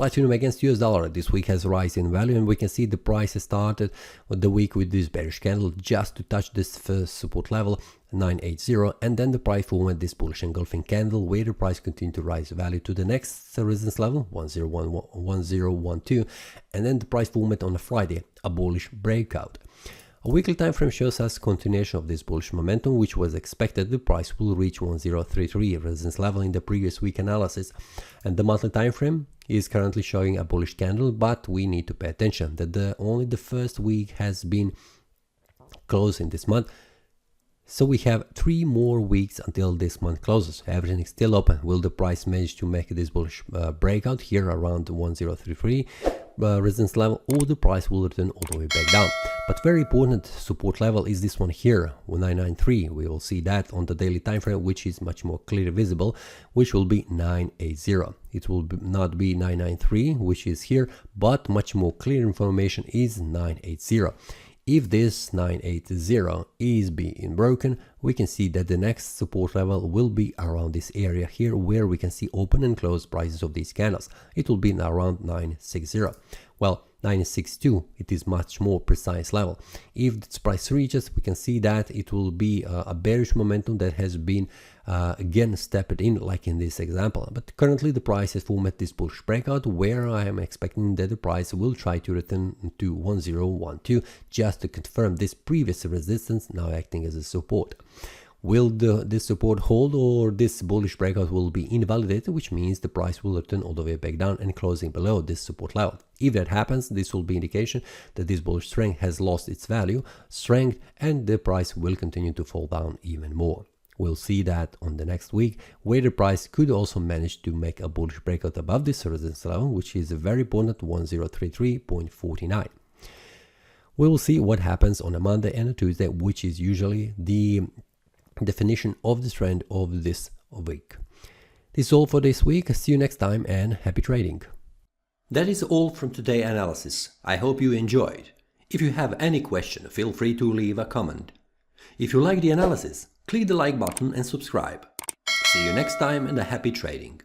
Platinum against US dollar this week has rise in value, and we can see the price has started the week with this bearish candle just to touch this first support level 980, and then the price formed this bullish engulfing candle where the price continued to rise value to the next resistance level 1012, and then the price formed on a Friday a bullish breakout. A weekly time frame shows us continuation of this bullish momentum, which was expected. The price will reach 1033 resistance level in the previous week analysis, and the monthly time frame is currently showing a bullish candle, but we need to pay attention that only the first week has been closed in this month. So we have 3 more weeks until this month closes. Everything is still open. Will the price manage to make this bullish breakout here around 1033 resistance level, or the price will return all the way back down? But very important support level is this one here, 993. We will see that on the daily time frame, which is much more clearly visible, which will be 980. It will not be 993, which is here, but much more clear information is 980. If this 980 is being broken, we can see that the next support level will be around this area here, where we can see open and close prices of these candles. It will be around 960. Well, 962, it is much more precise level. If this price reaches, we can see that it will be a bearish momentum that has been again stepped in, like in this example. But currently the price has formed this bullish breakout, where I am expecting that the price will try to return to 1012 just to confirm this previous resistance, now acting as a support. Will this support hold, or this bullish breakout will be invalidated, which means the price will return all the way back down and closing below this support level? If that happens, this will be indication that this bullish strength has lost its strength, and the price will continue to fall down even more. We'll see that on the next week, where the price could also manage to make a bullish breakout above this resistance level, which is a very important 1033.49. We will see what happens on a Monday and a Tuesday, which is usually the definition of the trend of this week. This is all for this week. See you next time, and happy trading. That is all from today's analysis. I hope you enjoyed. If you have any question, feel free to leave a comment. If you like the analysis, click the like button and subscribe. See you next time, and a happy trading.